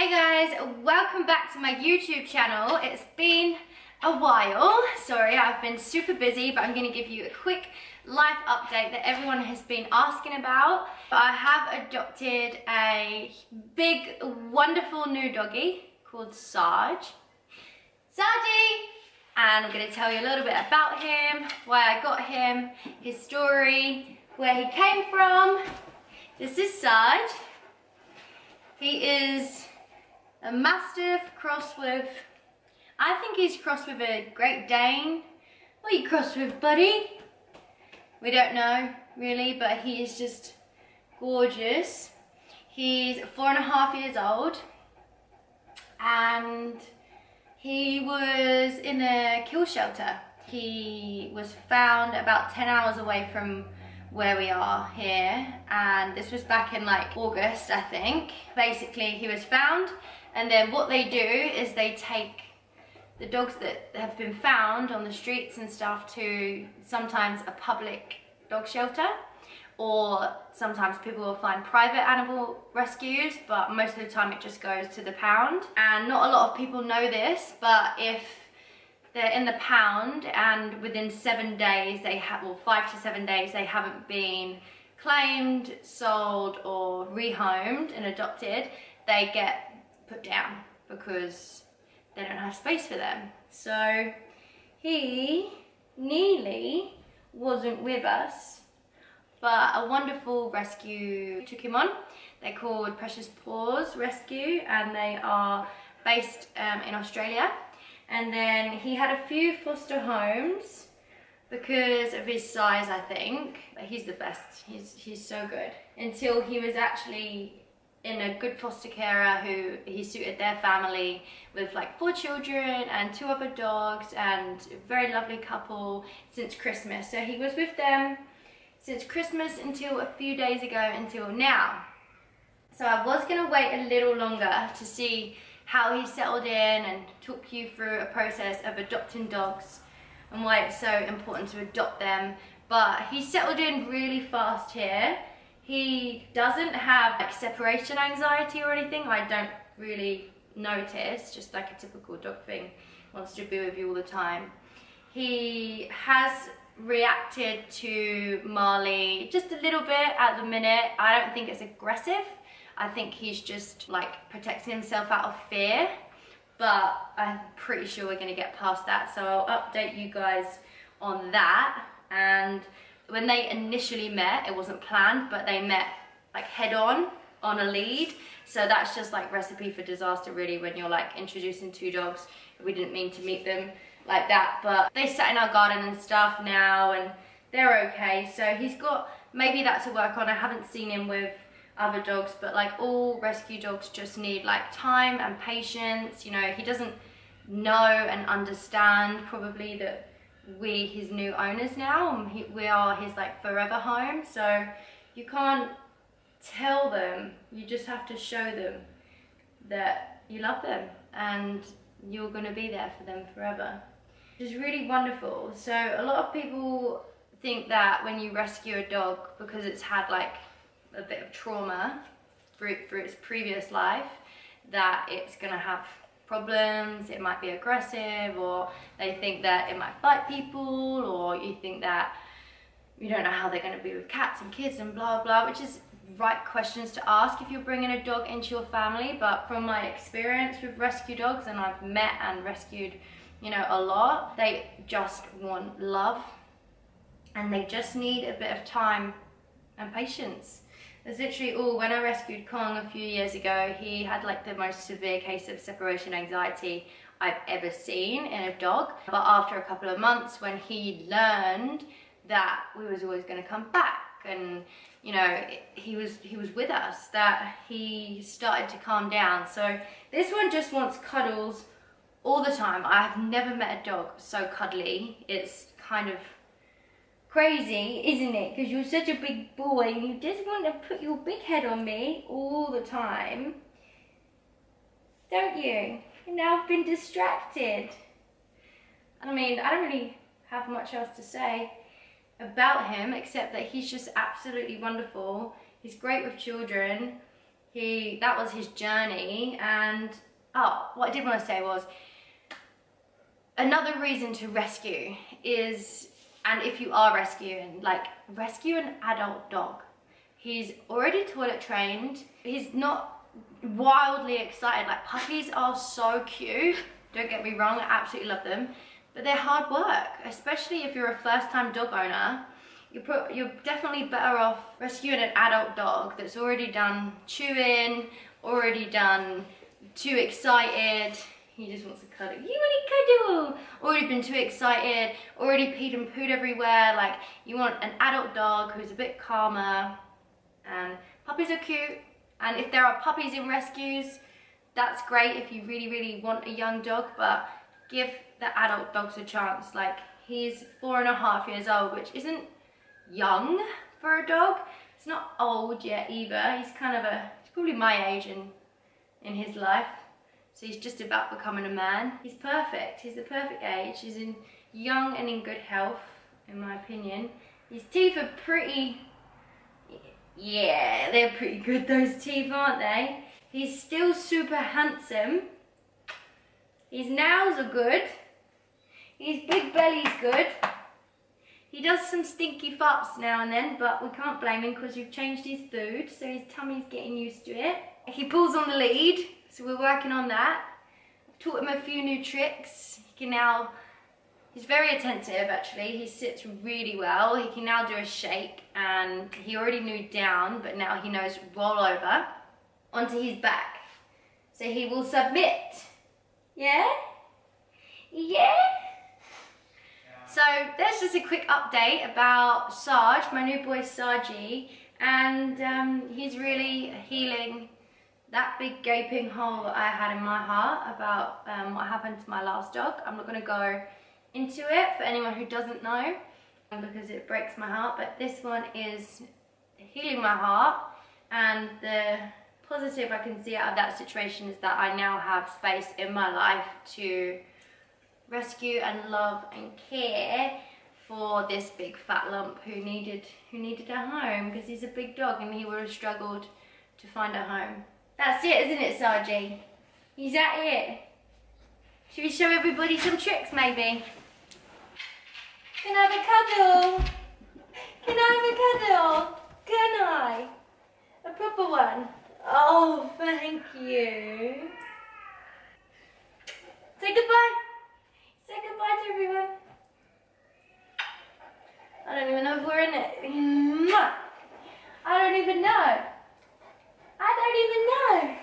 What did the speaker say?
Hey guys, welcome back to my YouTube channel. It's been a while. Sorry, I've been super busy, but I'm going to give you a quick life update that everyone has been asking about. I have adopted a big, wonderful new doggy called Sarge. Sargy! And I'm going to tell you a little bit about him, why I got him, his story, where he came from. This is Sarge. He is a Mastiff crossed with, I think he's crossed with a Great Dane. What are you crossed with, buddy? We don't know, really, but he is just gorgeous. He's 4.5 years old, and he was in a kill shelter. He was found about 10 hours away from where we are here, and this was back in like August, I think. Basically, he was found, and then what they do is they take the dogs that have been found on the streets and stuff to sometimes a public dog shelter, or sometimes people will find private animal rescues, but most of the time it just goes to the pound. And not a lot of people know this, but if they're in the pound and within 7 days they have, or 5 to 7 days, they haven't been claimed, sold, or rehomed and adopted, they get put down because they don't have space for them. So he nearly wasn't with us, but a wonderful rescue took him on. They're called Precious Paws Rescue, and they are based in Australia. And then he had a few foster homes because of his size, I think. But he's the best. He's so good. Until he was actually in a good foster carer who he suited their family with like 4 children and 2 other dogs, and a very lovely couple since Christmas. So he was with them since Christmas until a few days ago, until now. So I was gonna wait a little longer to see how he settled in and took you through a process of adopting dogs and why it's so important to adopt them. But he settled in really fast here. He doesn't have like separation anxiety or anything. I don't really notice, just like a typical dog thing, wants to be with you all the time. He has reacted to Marley just a little bit at the minute. I don't think it's aggressive. I think he's just like protecting himself out of fear, but I'm pretty sure we're gonna get past that. So I'll update you guys on that. And when they initially met, it wasn't planned, but they met like head on a lead. So that's just like recipe for disaster really, when you're like introducing 2 dogs. We didn't mean to meet them like that, but they sat in our garden and stuff now, and they're okay. So he's got maybe that to work on. I haven't seen him with other dogs, but like all rescue dogs just need like time and patience. You know, he doesn't know and understand probably that we his new owners now, and we are his like forever home. So you can't tell them, you just have to show them that you love them and you're going to be there for them forever, which is really wonderful. So a lot of people think that when you rescue a dog, because it's had like a bit of trauma through its previous life, that it's going to have problems, it might be aggressive, or they think that it might bite people, or you think that you don't know how they're going to be with cats and kids and blah blah, which is right questions to ask if you're bringing a dog into your family. But from my experience with rescue dogs, and I've met and rescued, you know, a lot, they just want love and they just need a bit of time and patience. That's literally all. When I rescued Kong a few years ago, he had like the most severe case of separation anxiety I've ever seen in a dog. But after a couple of months, when he learned that we was always going to come back, and you know, he was with us, that he started to calm down. So this one just wants cuddles all the time. I have never met a dog so cuddly. It's kind of crazy, isn't it? Because you're such a big boy and you just want to put your big head on me all the time, don't you? And now I've been distracted. I mean, I don't really have much else to say about him except that he's just absolutely wonderful. He's great with children. that was his journey. And oh, what I did want to say was, another reason to rescue is, and if you are rescuing, like, rescue an adult dog. He's already toilet trained. He's not wildly excited. Like, puppies are so cute. Don't get me wrong, I absolutely love them. But they're hard work, especially if you're a first-time dog owner. You're definitely better off rescuing an adult dog that's already done chewing, already done too excited. He just wants to cuddle. You want to cuddle? Already been too excited, already peed and pooed everywhere. Like, you want an adult dog who's a bit calmer. And puppies are cute. And if there are puppies in rescues, that's great if you really, really want a young dog, but give the adult dogs a chance. Like, he's 4.5 years old, which isn't young for a dog. It's not old yet either. He's probably my age in his life. So he's just about becoming a man. He's perfect. He's the perfect age. He's young and in good health, in my opinion. His teeth are pretty, yeah, they're pretty good, those teeth, aren't they? He's still super handsome. His nails are good. His big belly's good. He does some stinky farts now and then, but we can't blame him because we've changed his food, so his tummy's getting used to it. He pulls on the lead, so we're working on that. I've taught him a few new tricks. He's very attentive actually. He sits really well. He can now do a shake, and he already knew down, but now he knows roll over onto his back. So he will submit. Yeah? Yeah? So there's just a quick update about Sarge, my new boy Sargy, and he's really healing that big gaping hole that I had in my heart about what happened to my last dog. I'm not going to go into it for anyone who doesn't know because it breaks my heart, but this one is healing my heart, and the positive I can see out of that situation is that I now have space in my life to rescue and love and care for this big fat lump who needed a home, because he's a big dog and he would have struggled to find a home. That's it, isn't it, Sargy? Is that it? Should we show everybody some tricks, maybe? Can I have a cuddle? Can I have a cuddle? Can I? A proper one? Oh, thank you. Say goodbye. Say goodbye to everyone. I don't even know if we're in it. I don't even know. I don't even know.